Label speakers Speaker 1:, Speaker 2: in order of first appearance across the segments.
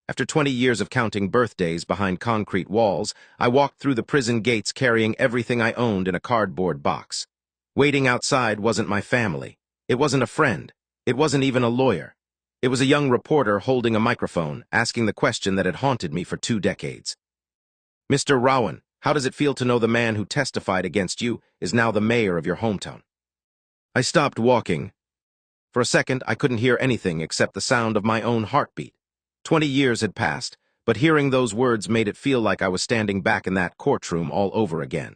Speaker 1: After 20 years of counting birthdays behind concrete walls, I walked through the prison gates carrying everything I owned in a cardboard box. Waiting outside wasn't my family. It wasn't a friend. It wasn't even a lawyer. It was a young reporter holding a microphone, asking the question that had haunted me for 2 decades. Mr. Rowan, how does it feel to know the man who testified against you is now the mayor of your hometown? I stopped walking. For a second, I couldn't hear anything except the sound of my own heartbeat. 20 years had passed, but hearing those words made it feel like I was standing back in that courtroom all over again.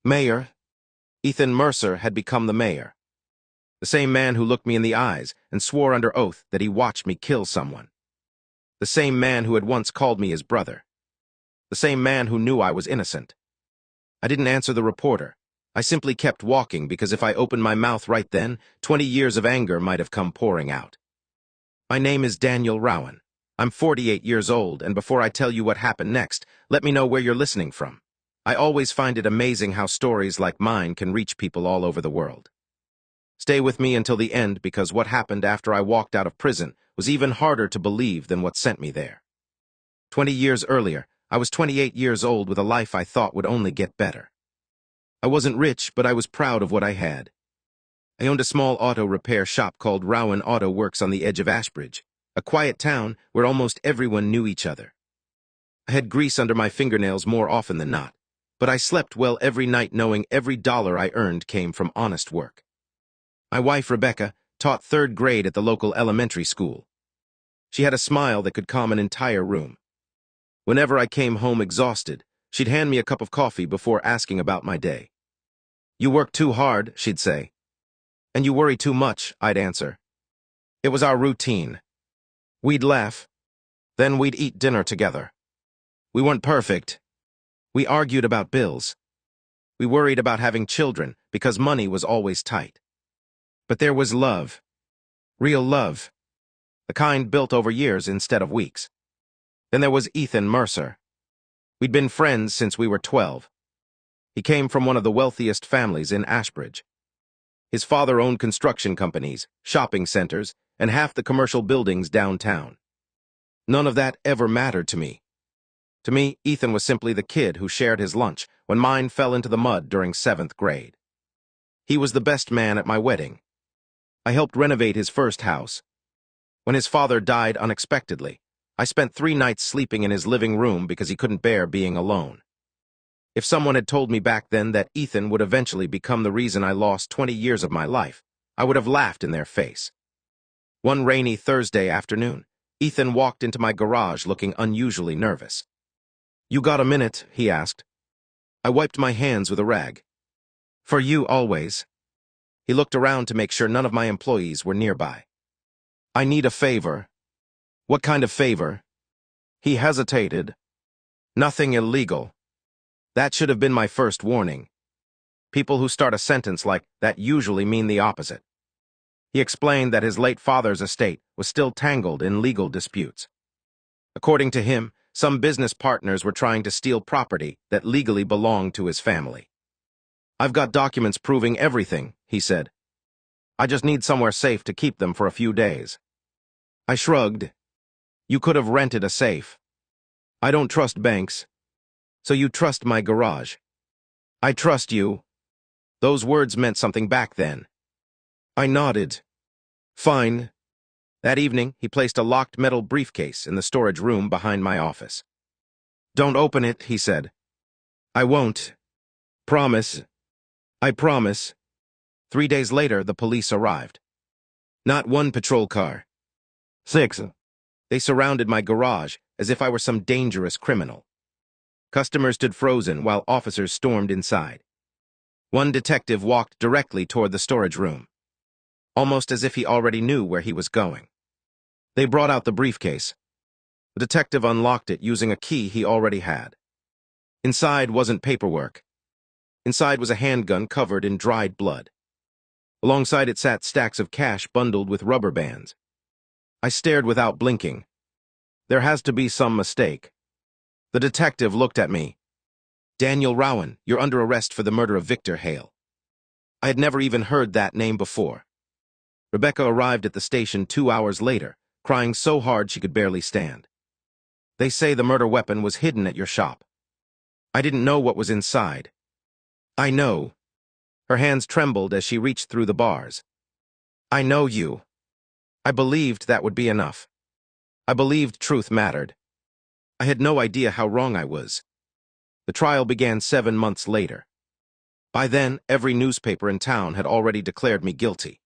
Speaker 1: Mayor? Ethan Mercer had become the mayor. The same man who looked me in the eyes and swore under oath that he watched me kill someone. The same man who had once called me his brother. The same man who knew I was innocent. I didn't answer the reporter. I simply kept walking because if I opened my mouth right then, 20 years of anger might have come pouring out. My name is Daniel Rowan. I'm 48 years old, and before I tell you what happened next, let me know where you're listening from. I always find it amazing how stories like mine can reach people all over the world. Stay with me until the end because what happened after I walked out of prison was even harder to believe than what sent me there. 20 years earlier, I was 28 years old with a life I thought would only get better. I wasn't rich, but I was proud of what I had. I owned a small auto repair shop called Rowan Auto Works on the edge of Ashbridge, a quiet town where almost everyone knew each other. I had grease under my fingernails more often than not, but I slept well every night knowing every dollar I earned came from honest work. My wife, Rebecca, taught 3rd grade at the local elementary school. She had a smile that could calm an entire room. Whenever I came home exhausted, she'd hand me a cup of coffee before asking about my day. "You work too hard," she'd say. "And you worry too much," I'd answer. It was our routine. We'd laugh. Then we'd eat dinner together. We weren't perfect. We argued about bills. We worried about having children because money was always tight. But there was love. Real love. The kind built over years instead of weeks. Then there was Ethan Mercer. We'd been friends since we were 12. He came from one of the wealthiest families in Ashbridge. His father owned construction companies, shopping centers, and half the commercial buildings downtown. None of that ever mattered to me. To me, Ethan was simply the kid who shared his lunch when mine fell into the mud during 7th grade. He was the best man at my wedding. I helped renovate his first house. When his father died unexpectedly, I spent 3 nights sleeping in his living room because he couldn't bear being alone. If someone had told me back then that Ethan would eventually become the reason I lost 20 years of my life, I would have laughed in their face. One rainy Thursday afternoon, Ethan walked into my garage looking unusually nervous. "You got a minute?" he asked. I wiped my hands with a rag. "For you always." He looked around to make sure none of my employees were nearby. "I need a favor." "What kind of favor?" He hesitated. "Nothing illegal." That should have been my first warning. People who start a sentence like that usually mean the opposite. He explained that his late father's estate was still tangled in legal disputes. According to him, some business partners were trying to steal property that legally belonged to his family. "I've got documents proving everything," he said. "I just need somewhere safe to keep them for a few days." I shrugged. "You could have rented a safe." "I don't trust banks." "So you trust my garage?" "I trust you." Those words meant something back then. I nodded. "Fine." That evening, he placed a locked metal briefcase in the storage room behind my office. "Don't open it," he said. "I won't." "Promise." "I promise." 3 days later, the police arrived. Not one patrol car. 6. They surrounded my garage as if I were some dangerous criminal. Customers stood frozen while officers stormed inside. One detective walked directly toward the storage room, almost as if he already knew where he was going. They brought out the briefcase. The detective unlocked it using a key he already had. Inside wasn't paperwork. Inside was a handgun covered in dried blood. Alongside it sat stacks of cash bundled with rubber bands. I stared without blinking. There has to be some mistake. The detective looked at me. "Daniel Rowan, you're under arrest for the murder of Victor Hale." I had never even heard that name before. Rebecca arrived at the station 2 hours later, crying so hard she could barely stand. They say the murder weapon was hidden at your shop. I didn't know what was inside. I know. Her hands trembled as she reached through the bars. I know you. I believed that would be enough. I believed truth mattered. I had no idea how wrong I was. The trial began 7 months later. By then, every newspaper in town had already declared me guilty.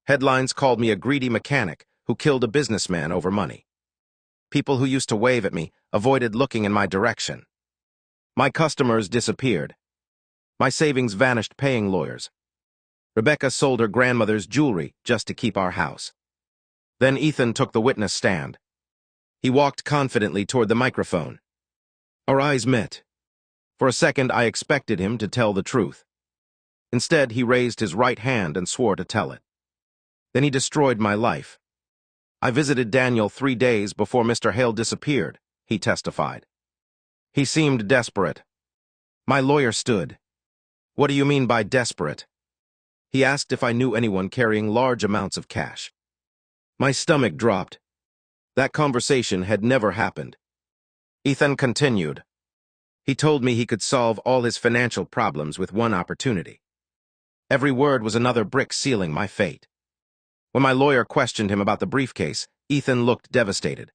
Speaker 1: Headlines called me a greedy mechanic who killed a businessman over money. People who used to wave at me avoided looking in my direction. My customers disappeared. My savings vanished paying lawyers. Rebecca sold her grandmother's jewelry just to keep our house. Then Ethan took the witness stand. He walked confidently toward the microphone. Our eyes met. For a second, I expected him to tell the truth. Instead, he raised his right hand and swore to tell it. Then he destroyed my life. I visited Daniel 3 days before Mr. Hale disappeared, he testified. He seemed desperate. My lawyer stood. What do you mean by desperate? He asked if I knew anyone carrying large amounts of cash. My stomach dropped. That conversation had never happened. Ethan continued. He told me he could solve all his financial problems with one opportunity. Every word was another brick sealing my fate. When my lawyer questioned him about the briefcase, Ethan looked devastated.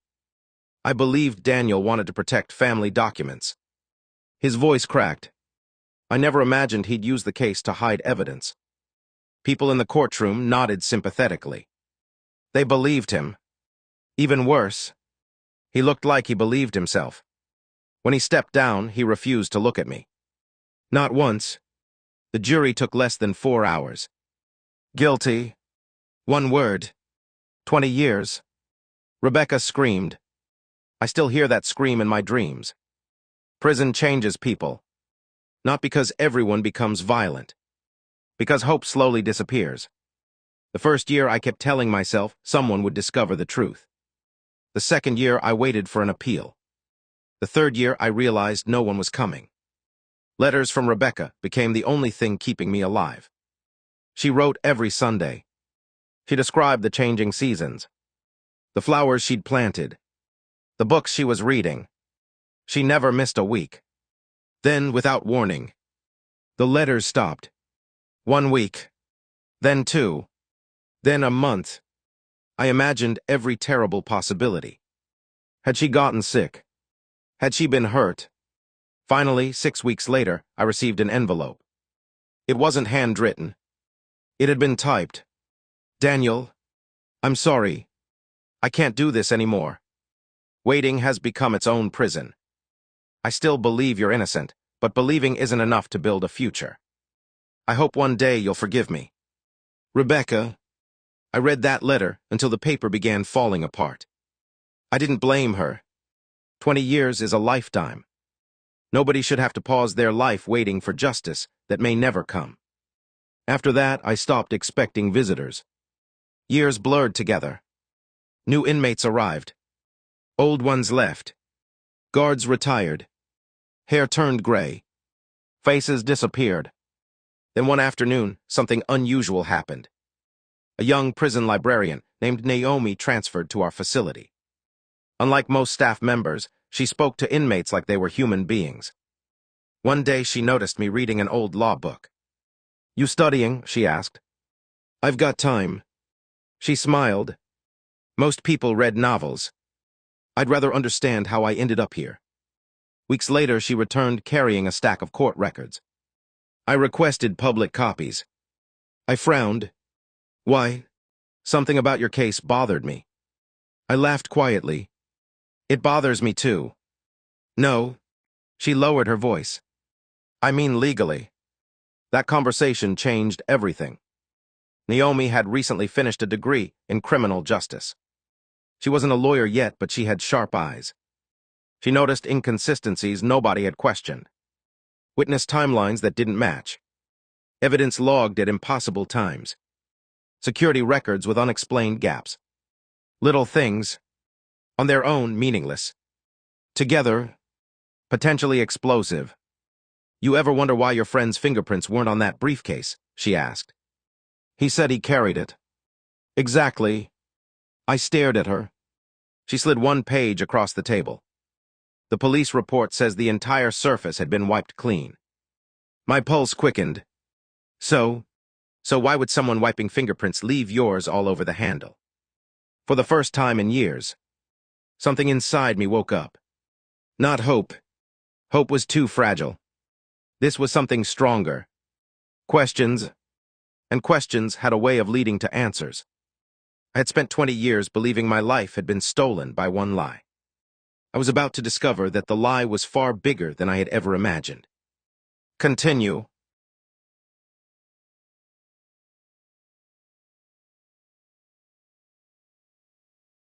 Speaker 1: I believed Daniel wanted to protect family documents. His voice cracked. I never imagined he'd use the case to hide evidence. People in the courtroom nodded sympathetically. They believed him. Even worse, he looked like he believed himself. When he stepped down, he refused to look at me. Not once. The jury took less than 4 hours. Guilty. 1 word. 20 years. Rebecca screamed. I still hear that scream in my dreams. Prison changes people. Not because everyone becomes violent. Because hope slowly disappears. The first year I kept telling myself someone would discover the truth. The second year I waited for an appeal. The third year I realized no one was coming. Letters from Rebecca became the only thing keeping me alive. She wrote every Sunday. She described the changing seasons, the flowers she'd planted, the books she was reading. She never missed a week. Then, without warning, the letters stopped. 1 week, then 2, then a month. I imagined every terrible possibility. Had she gotten sick? Had she been hurt? Finally, 6 weeks later, I received an envelope. It wasn't handwritten. It had been typed. Daniel, I'm sorry. I can't do this anymore. Waiting has become its own prison. I still believe you're innocent, but believing isn't enough to build a future. I hope one day you'll forgive me. Rebecca, I read that letter until the paper began falling apart. I didn't blame her. 20 years is a lifetime. Nobody should have to pause their life waiting for justice that may never come. After that, I stopped expecting visitors. Years blurred together. New inmates arrived. Old ones left. Guards retired. Hair turned gray. Faces disappeared. Then one afternoon, something unusual happened. A young prison librarian named Naomi transferred to our facility. Unlike most staff members, she spoke to inmates like they were human beings. One day she noticed me reading an old law book. You studying? She asked. I've got time. She smiled. Most people read novels. I'd rather understand how I ended up here. Weeks later, she returned carrying a stack of court records. I requested public copies. I frowned. Why? Something about your case bothered me. I laughed quietly. It bothers me too. No. She lowered her voice. I mean legally. That conversation changed everything. Naomi had recently finished a degree in criminal justice. She wasn't a lawyer yet, but she had sharp eyes. She noticed inconsistencies nobody had questioned. Witness timelines that didn't match. Evidence logged at impossible times. Security records with unexplained gaps. Little things, on their own meaningless. Together, potentially explosive. You ever wonder why your friend's fingerprints weren't on that briefcase? She asked. He said he carried it. Exactly. I stared at her. She slid one page across the table. The police report says the entire surface had been wiped clean. My pulse quickened. So why would someone wiping fingerprints leave yours all over the handle? For the first time in years, something inside me woke up. Not hope. Hope was too fragile. This was something stronger. Questions. And questions had a way of leading to answers. I had spent 20 years believing my life had been stolen by one lie. I was about to discover that the lie was far bigger than I had ever imagined. Continue.